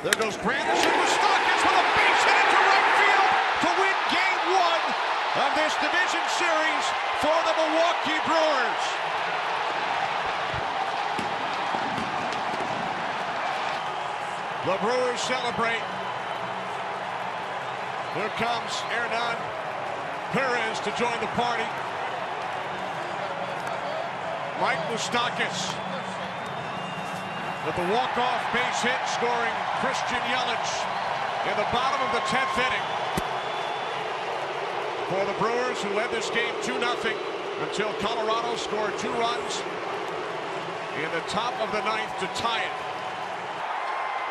There goes Granderson with Stockton with a base hit into right field to win Game 1 of this division series for the Milwaukee Brewers. The Brewers celebrate. Here comes Hernan Perez to join the party. Mike Moustakas with the walk-off base hit, scoring Christian Yelich in the bottom of the 10th inning. For the Brewers, who led this game 2-0 until Colorado scored 2 runs in the top of the 9th to tie it.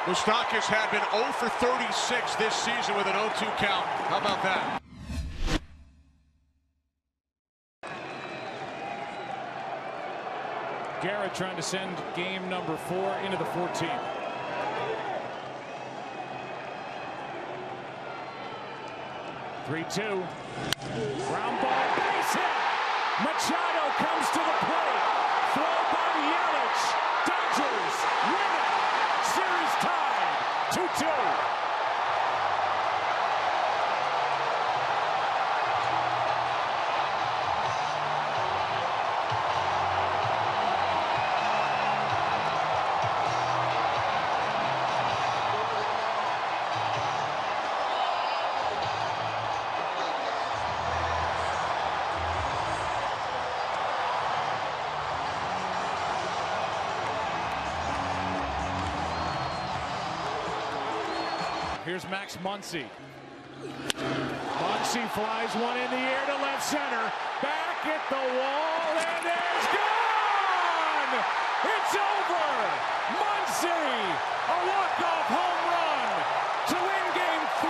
Moustakas had been 0 for 36 this season with an 0-2 count. How about that? Garrett trying to send game number 4 into the 14th. (3-2). Ground ball, base hit. Machado comes to the plate. Throw by Yelich. Dodgers win it. Series tied 2-2. Here's Max Muncy. Muncy flies one in the air to left center. Back at the wall, and it's gone! It's over! Muncy, a walk-off home run to win Game 3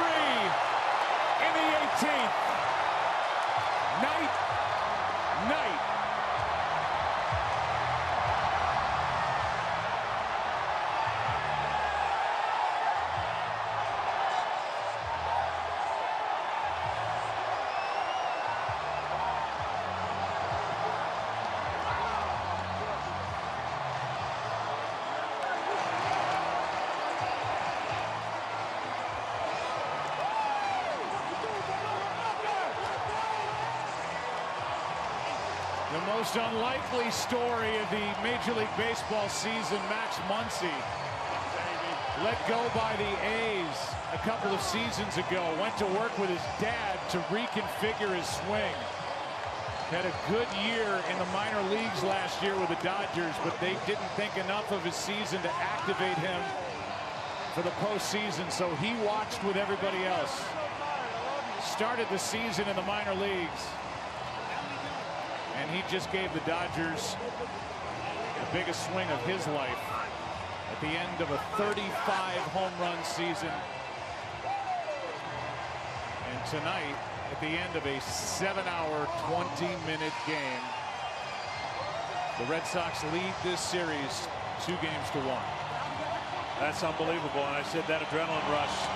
in the 18th. Night. The most unlikely story of the Major League Baseball season, Max Muncy, let go by the A's a couple of seasons ago. Went to work with his dad to reconfigure his swing. Had a good year in the minor leagues last year with the Dodgers, but they didn't think enough of his season to activate him for the postseason, so he watched with everybody else. Started the season in the minor leagues. And he just gave the Dodgers the biggest swing of his life at the end of a 35 home run season. And tonight, at the end of a 7-hour, 20-minute game, the Red Sox lead this series 2-1. That's unbelievable, and I said that adrenaline rush.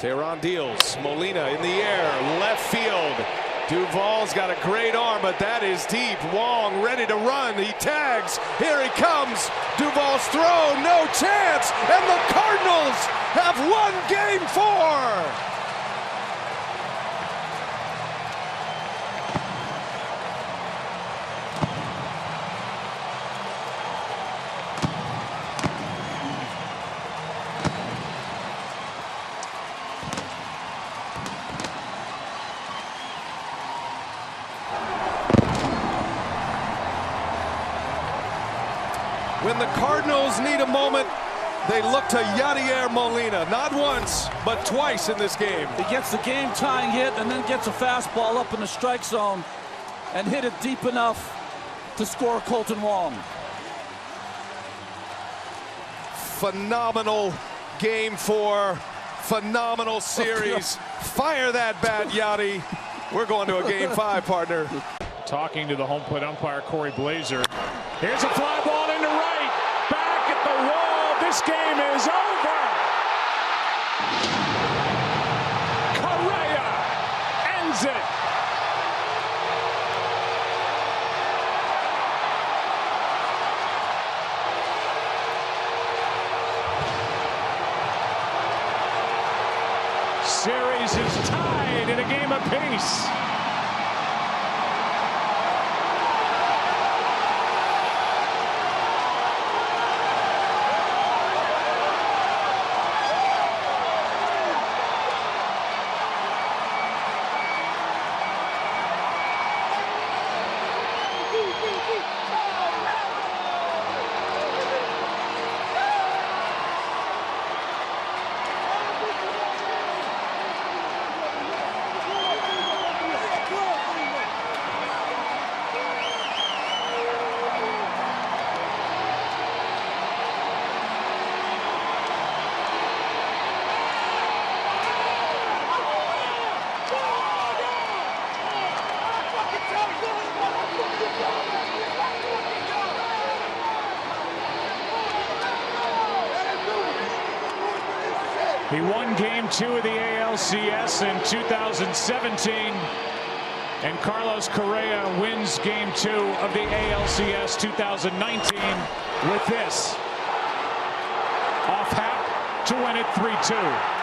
Tehran deals. Molina in the air, left field. Duvall's got a great arm, but that is deep. Wong ready to run. He tags. Here he comes. Duvall's throw, no chance. And the Cardinals have won Game 4. When the Cardinals need a moment, they look to Yadier Molina. Not once, but twice in this game. He gets the game-tying hit and then gets a fastball up in the strike zone and hit it deep enough to score Colton Wong. Phenomenal Game 4. Phenomenal series. Fire that bat, Yadi. We're going to a Game 5, partner. Talking to the home plate umpire, Corey Blazer. Here's a fly ball into right. Back at the wall. This game is over. Correa ends it. series is tied in a game apiece. He won Game 2 of the ALCS in 2017, and Carlos Correa wins Game 2 of the ALCS 2019 with this. Off hat to win it 3-2.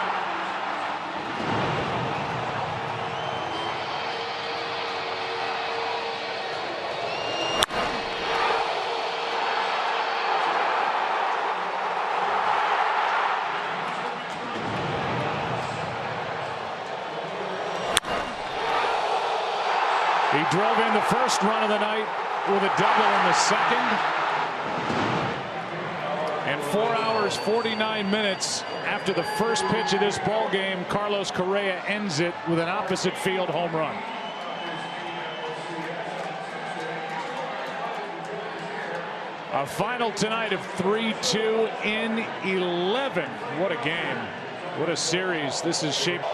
He drove in the first run of the night with a double in the second. And 4 hours, 49 minutes after the first pitch of this ball game, Carlos Correa ends it with an opposite field home run. A final tonight of 3-2 in 11. What a game. What a series this is shaped.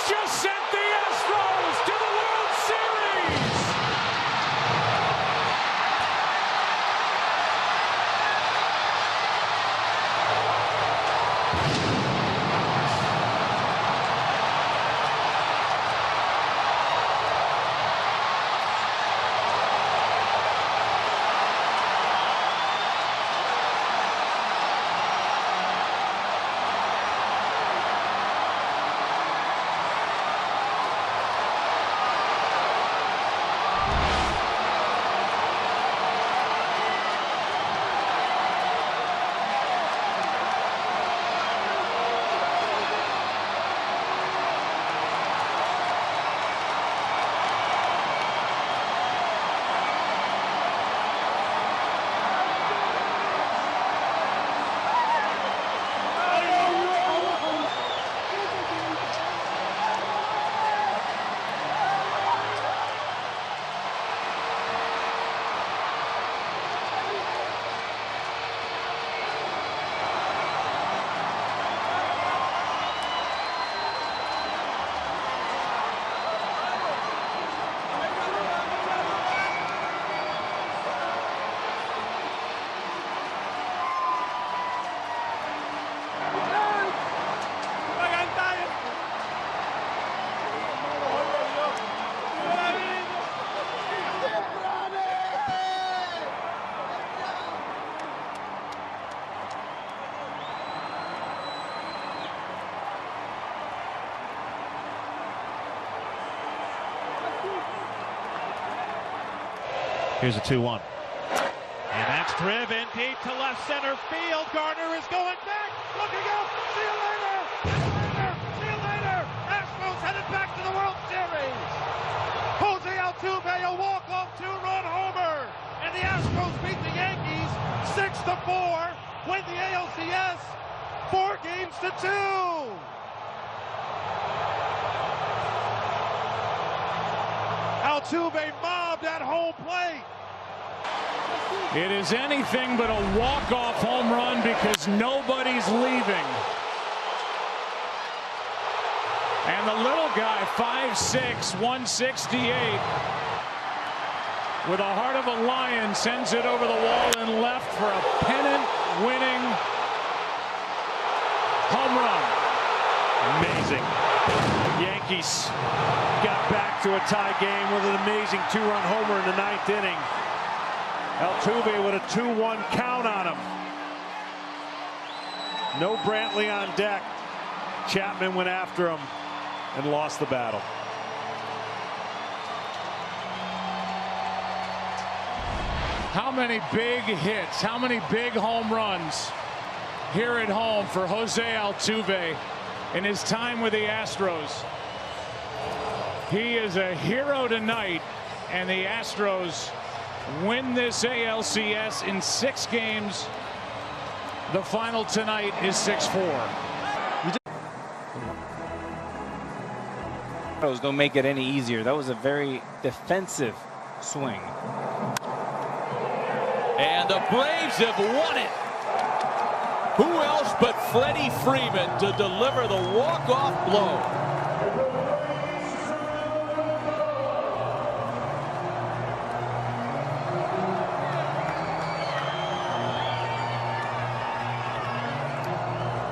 Just sent the Astros to the World Series. Here's a 2-1. And that's driven deep to left center field. Gardner is going back. Looking up. See you later. See you later. Astros headed back to the World Series. Jose Altuve, a walk-off two-run homer. And the Astros beat the Yankees 6-4. Win the ALCS 4-2. Altuve mobbed at home plate. It is anything but a walk-off home run because nobody's leaving. And the little guy, 5'6", 168, with a heart of a lion, sends it over the wall and left for a pennant-winning home run. Amazing. Yankees got back to a tie game with an amazing two-run homer in the 9th inning. Altuve with a 2-1 count on him. No Brantley on deck. Chapman went after him and lost the battle. How many big hits, how many big home runs here at home for Jose Altuve in his time with the Astros. He is a hero tonight, and the Astros win this ALCS in 6 games. The final tonight is 6-4. Don't make it any easier. That was a very defensive swing. And the Braves have won it. Who else but Freddie Freeman to deliver the walk-off blow?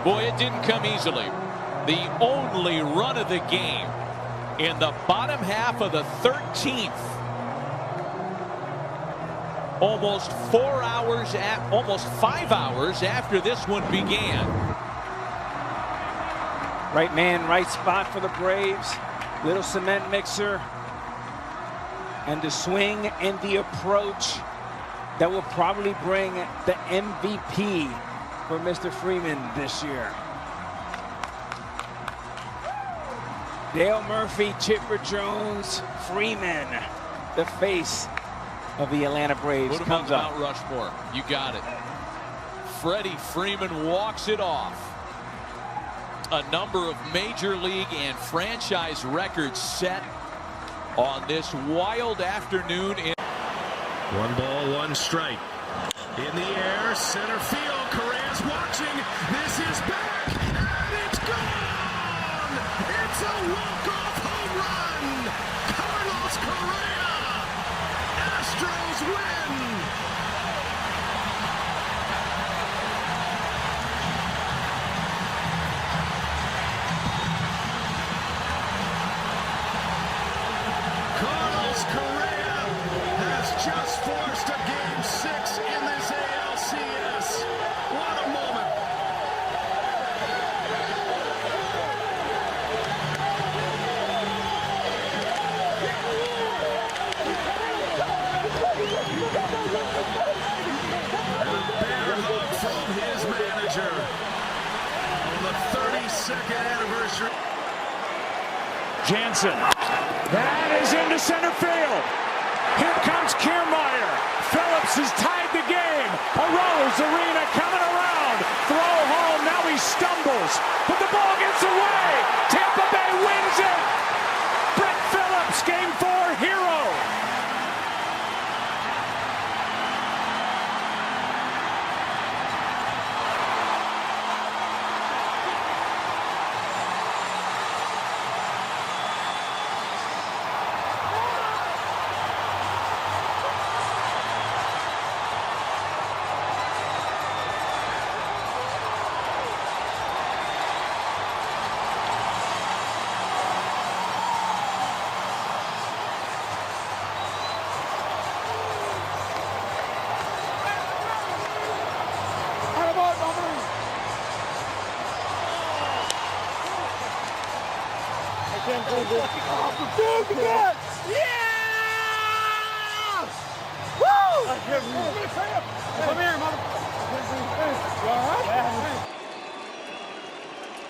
Boy, it didn't come easily. The only run of the game in the bottom half of the 13th. Almost 5 hours after this one began. Right man, right spot for the Braves. Little cement mixer. And the swing and the approach that will probably bring the MVP for Mr. Freeman this year. Dale Murphy, Chipper Jones, Freeman, the face of the Atlanta Braves, Put him comes on up. Mount Rushmore. You got it. Freddie Freeman walks it off. A number of major league and franchise records set on this wild afternoon. 1 ball, 1 strike. In the air, center field. Correa's watching. This is back, and it's gone. It's a walk-off home run. Carlos Correa. Astros win. Carlos Correa has just forced a Game 6 in this ALCS. What a moment. From his manager on the 32nd anniversary. Jansen. That is into center field. Here comes Kiermaier. Phillips has tied the game. A Rose Arena coming around. Throw home. Now he stumbles. But the ball gets away. Tampa Bay wins it. Brett Phillips, Game 4 hero.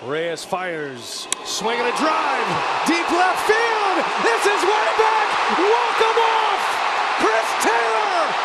Reyes fires, swing and a drive, deep left field. This is way back. Walk him off, Chris Taylor.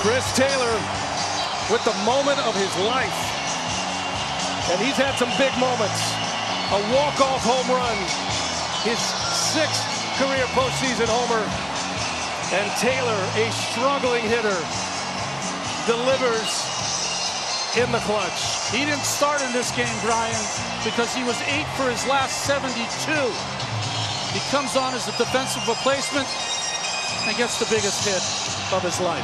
Chris Taylor with the moment of his life. And he's had some big moments. A walk-off home run, his 6th career postseason homer. And Taylor, a struggling hitter, delivers in the clutch. He didn't start in this game, Brian, because he was 8 for his last 72. He comes on as a defensive replacement and gets the biggest hit of his life.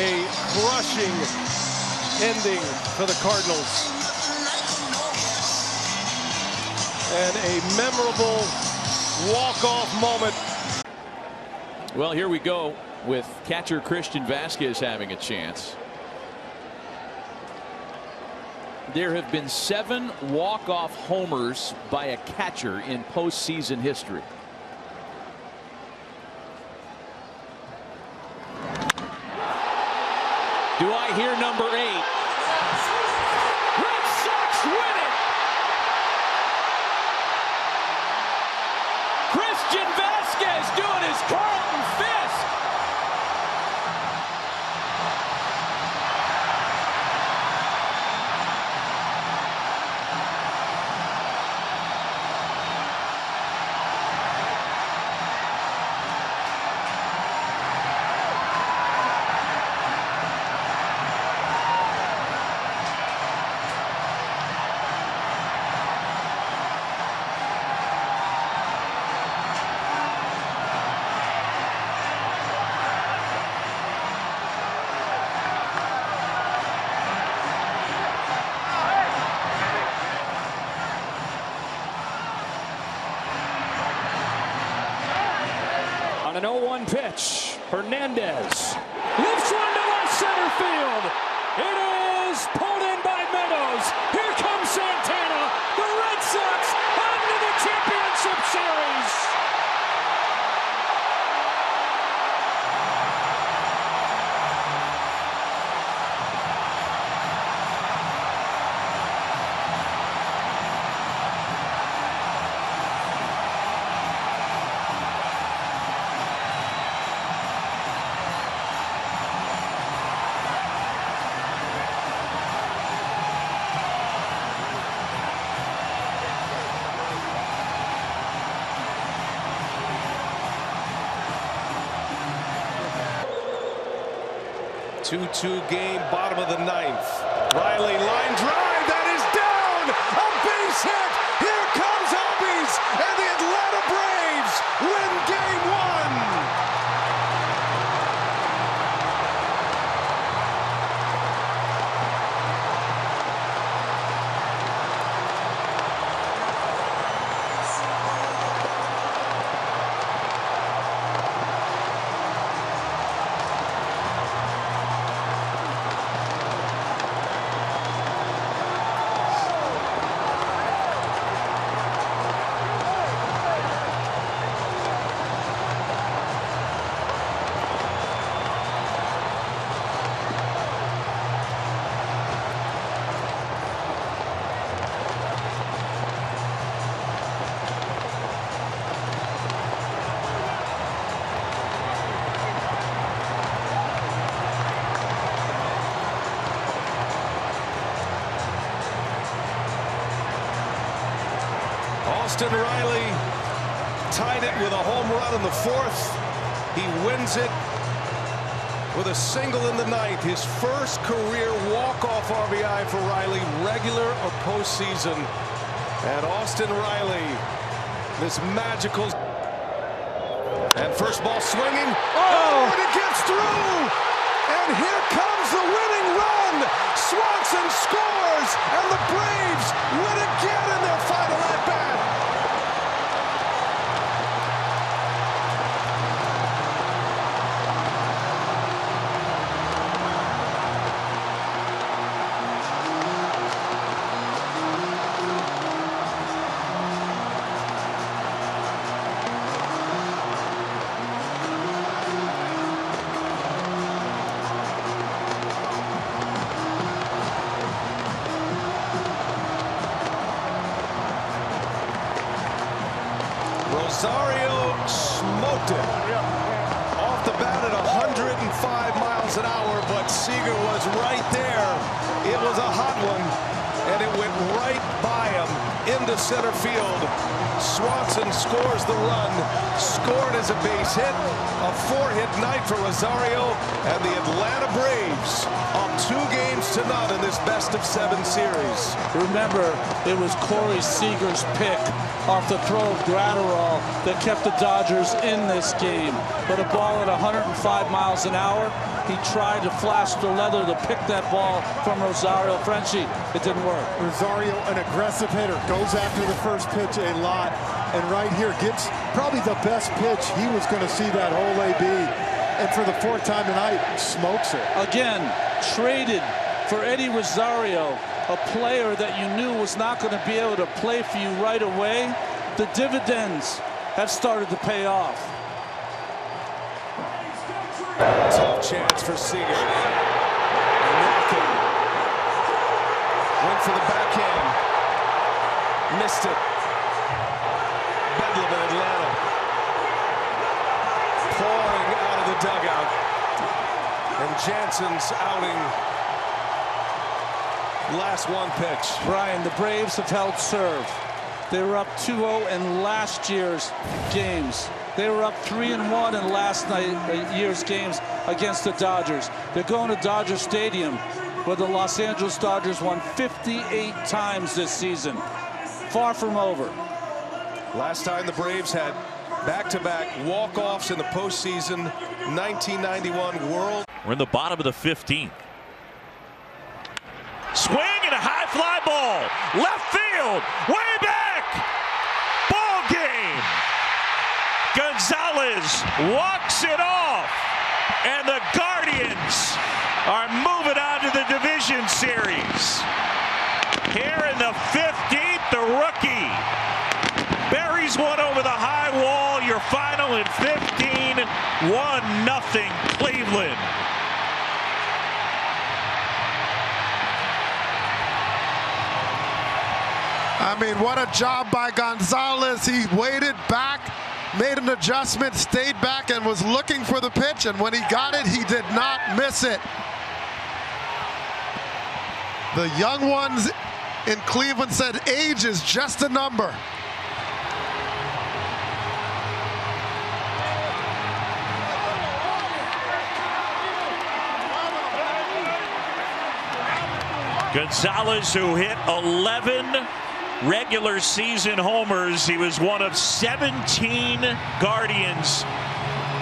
A crushing ending for the Cardinals. And a memorable walk-off moment. Well, here we go with catcher Christian Vasquez having a chance. There have been 7 walk-off homers by a catcher in postseason history. Do I hear number 8? Red Sox win it! Christian Vasquez doing his Carlton fist. On an 0-1 pitch, Hernandez lifts one to left center field. It is pulled in by Meadows. Here comes Santana. The Red Sox onto the championship series. Two-two game, bottom of the 9th. Riley, line drive, that is down! A base hit! Here comes Albies, and the Atlanta Braves win Game 1! Austin Riley tied it with a home run in the 4th. He wins it with a single in the 9th. His first career walk-off RBI for Riley, regular or postseason. And Austin Riley, this magical. And first ball swinging. Oh, and it gets through. And here comes the winning run. Swanson scores, and the Braves win again in their final at-bat. miles an hour, but Seager was right there. It was a hot one, and it went right by him into center field. Swanson scores the run, scored as a base hit, a 4-hit night for Rosario, and the Atlanta Braves up 2-0 in this best-of-7 series. Remember, it was Corey Seager's pick off the throw of Gratterall that kept the Dodgers in this game. But a ball at 105 miles an hour, he tried to flash the leather to pick that ball from Rosario. Frenchie, it didn't work. Rosario, an aggressive hitter, goes after the first pitch a lot, and right here gets probably the best pitch he was going to see that whole AB. And for the 4th time tonight, smokes it. Again, traded for Eddie Rosario, a player that you knew was not going to be able to play for you right away. The dividends have started to pay off. Tough chance for Seager. Knocking. Went for the backhand. Missed it. Bedlam in Atlanta. Pouring out of the dugout. And Jansen's outing. Last one pitch. Brian, the Braves have held serve. They were up 2-0 in last year's games. They were up 3-1 in last year's games against the Dodgers. They're going to Dodger Stadium, where the Los Angeles Dodgers won 58 times this season. Far from over. Last time the Braves had back-to-back walk-offs in the postseason, 1991 World. We're in the bottom of the 15th. Swing and a high fly ball. Left field. Way back. Ball game. Gonzalez walks it off. And the Guardians are moving on to the division series. Here in the 15th, the rookie buries one over the high wall. Your final in 15, 1-0 Cleveland. I mean, what a job by Gonzalez. He waited back, made an adjustment, stayed back, and was looking for the pitch. And when he got it, he did not miss it. The young ones in Cleveland said age is just a number. Gonzalez, who hit 11 regular season homers. He was one of 17 Guardians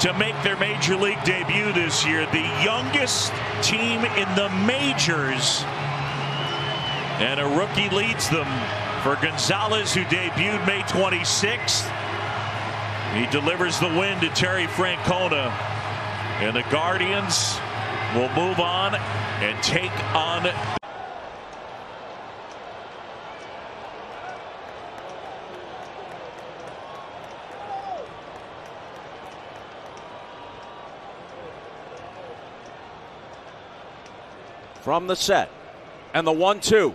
to make their major league debut this year. The youngest team in the majors. And a rookie leads them. For Gonzalez, who debuted May 26th, he delivers the win to Terry Francona. And the Guardians will move on and take on from the set, and the 1-2.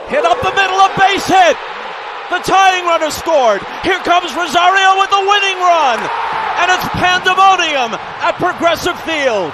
Hit up the middle, a base hit. The tying runner scored. Here comes Rosario with the winning run. And it's pandemonium at Progressive Field.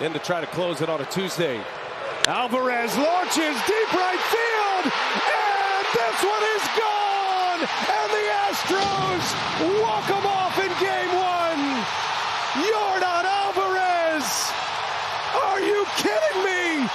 In to try to close it on a Tuesday. Alvarez launches deep right field, and this one is gone! And the Astros walk them off in game one. Yordan Alvarez! Are you kidding me?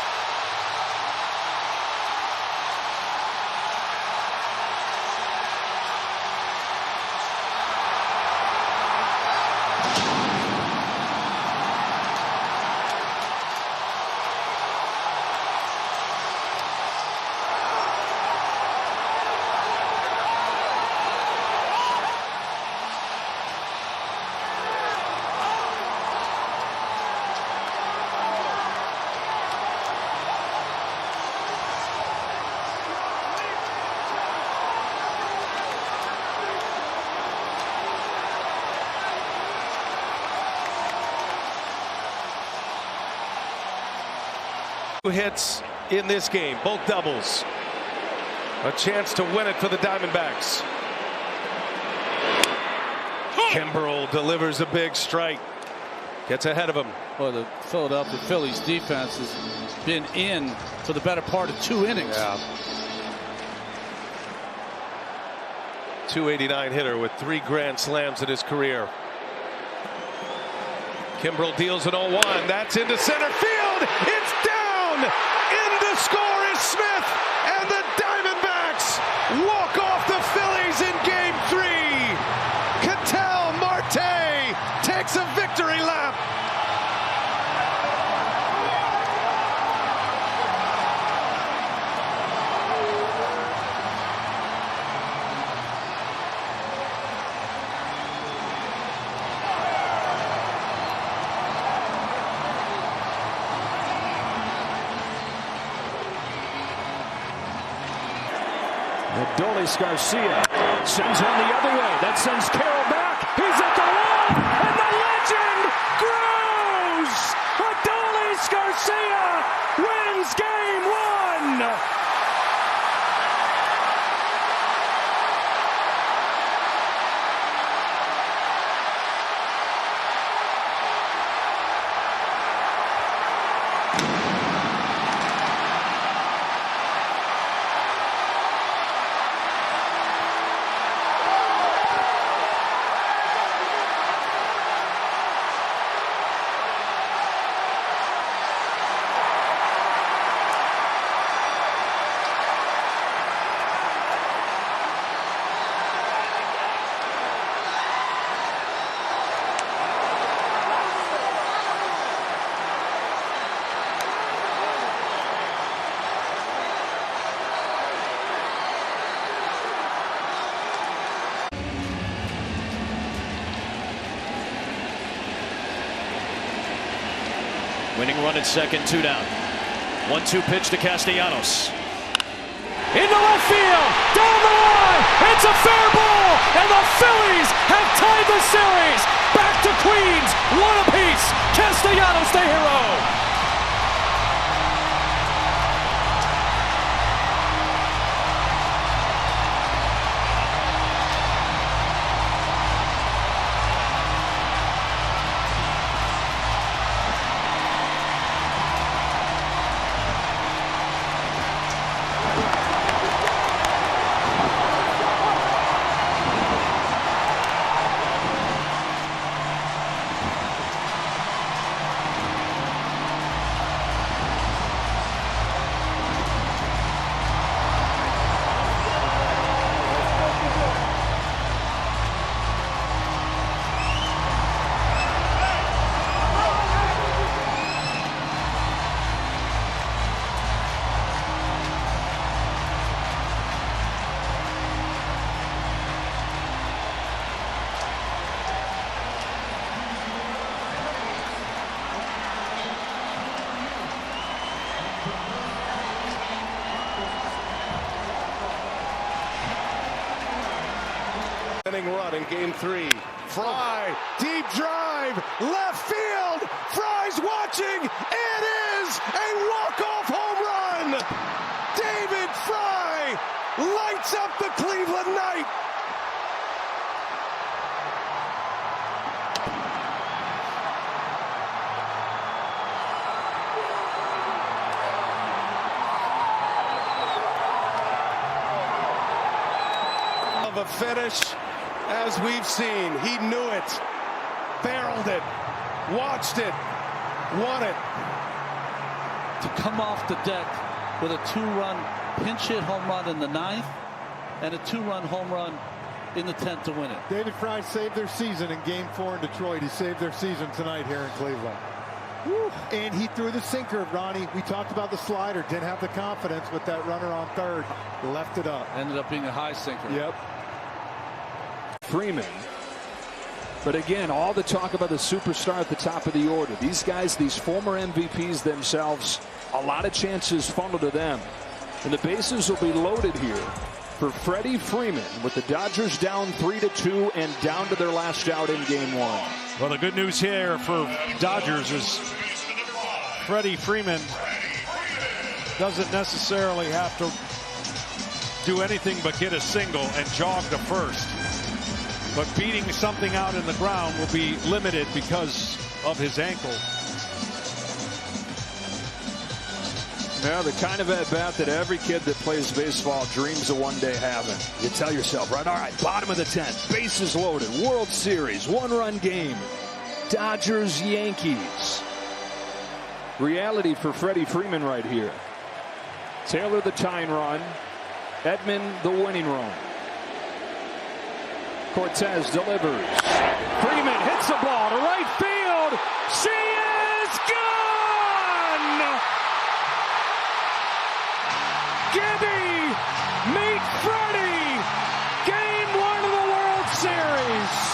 Hits in this game, both doubles. A chance to win it for the Diamondbacks. Kimbrel delivers a big strike. Gets ahead of him. Well, the Philadelphia Phillies defense has been in for the better part of 2 innings. Yeah. 289 hitter with 3 grand slams in his career. Kimbrel deals an 0-1. That's into center field. It's down. In to score is Smith. And the Diamondbacks walk off the Phillies in Game 3. Ketel Marte takes a victory lap. Adolis Garcia sends one the other way. That sends Carroll back. He's at the wall, and the legend grows. Adolis Garcia wins Game 1. Winning run at second, 2 down. 1-2 pitch to Castellanos. Into left field, down the line, it's a fair ball, and the Phillies have tied the series. Back to Queens, 1 apiece. Castellanos the hero. Run in Game 3. Fry, deep drive, left field. Fry's watching. It is a walk-off home run. David Fry lights up the Cleveland night. Of a finish. As we've seen, he knew it, barreled it, watched it, won it. To come off the deck with a 2-run pinch hit home run in the 9th and a 2-run home run in the 10th to win it. David Fry saved their season in Game 4 in Detroit. He saved their season tonight here in Cleveland. Woo. And he threw the sinker, Ronnie. We talked about the slider. Didn't have the confidence with that runner on third. Left it up. Ended up being a high sinker. Yep. Freeman. But again, all the talk about the superstar at the top of the order. These guys, these former MVPs themselves, a lot of chances funnel to them. And the bases will be loaded here for Freddie Freeman with the Dodgers down 3-2 and down to their last out in Game 1. Well, the good news here for Dodgers is Freddie Freeman doesn't necessarily have to do anything but get a single and jog to first. But beating something out in the ground will be limited because of his ankle. Now, the kind of at-bat that every kid that plays baseball dreams of one day having. You tell yourself, right, all right, bottom of the 10th, bases loaded, World Series, one-run game, Dodgers, Yankees. Reality for Freddie Freeman right here. Taylor the tying run, Edman the winning run. Cortez delivers. Freeman hits the ball to right field. She is gone! Gibby, meet Freddie. Game 1 of the World Series.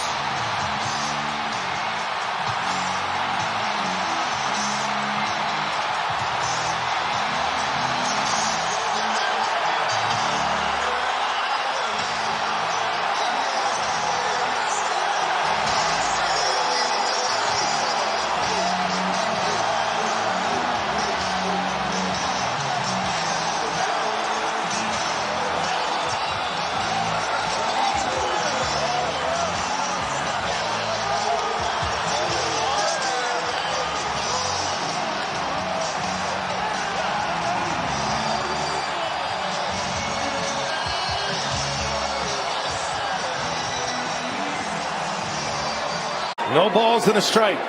No balls and a strike.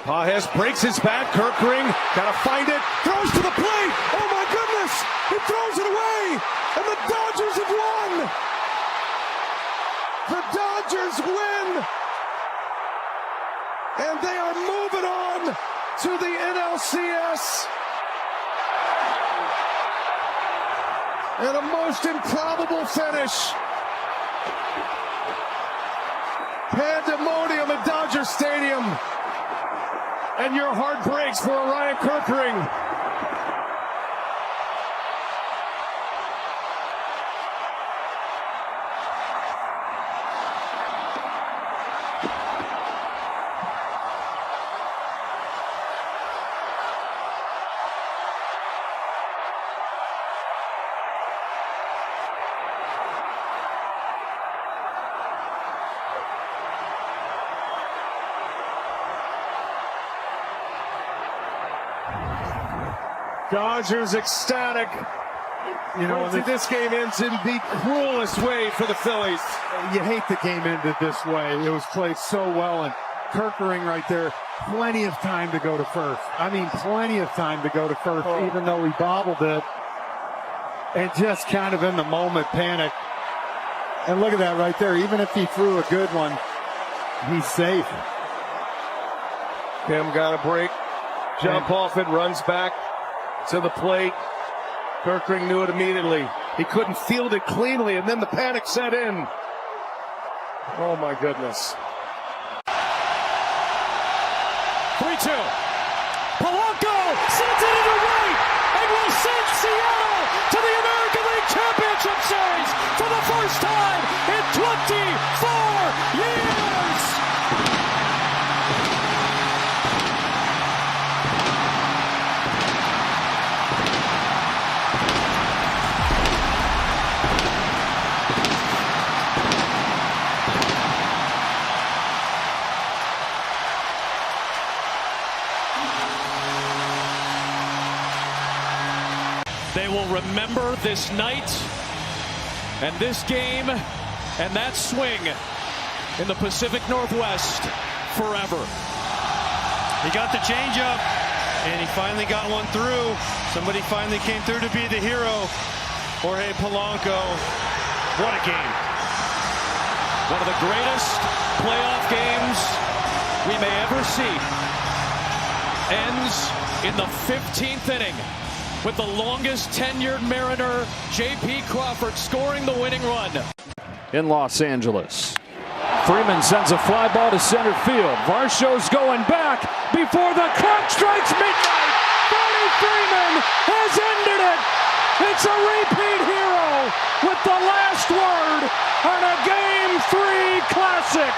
Pages breaks his bat. Kirkring gotta find it. Throws to the plate. Oh my goodness! He throws it away, and the Dodgers have won. The Dodgers win, and they are moving on to the NLCS. And a most improbable finish. Pandemonium at Dodger Stadium, and your heart breaks for Orion Kirkring. Dodgers ecstatic. You know, this game ends in the cruelest way for the Phillies. You hate the game ended this way. It was played so well, and Kirkring right there, plenty of time to go to first. I mean, plenty of time to go to first, even though he bobbled it. And just kind of in the moment, panic. And look at that right there. Even if he threw a good one, he's safe. Kim got a break. Jump off it, runs back to the plate. Kirkring knew it immediately. He couldn't field it cleanly, and then the panic set in. Oh my goodness. 3-2. Polanco sends it into right and will send Seattle to the American League Championship Series for the first time in 24 years. They will remember this night and this game and that swing in the Pacific Northwest forever. He got the changeup, and he finally got one through. Somebody finally came through to be the hero. Jorge Polanco. What a game. One of the greatest playoff games we may ever see. Ends in the 15th inning with the longest tenured Mariner, J.P. Crawford, scoring the winning run. In Los Angeles. Freeman sends a fly ball to center field. Varsho's going back before the clock strikes midnight. Freddie Freeman has ended it. It's a repeat hero with the last word on a Game 3 classic.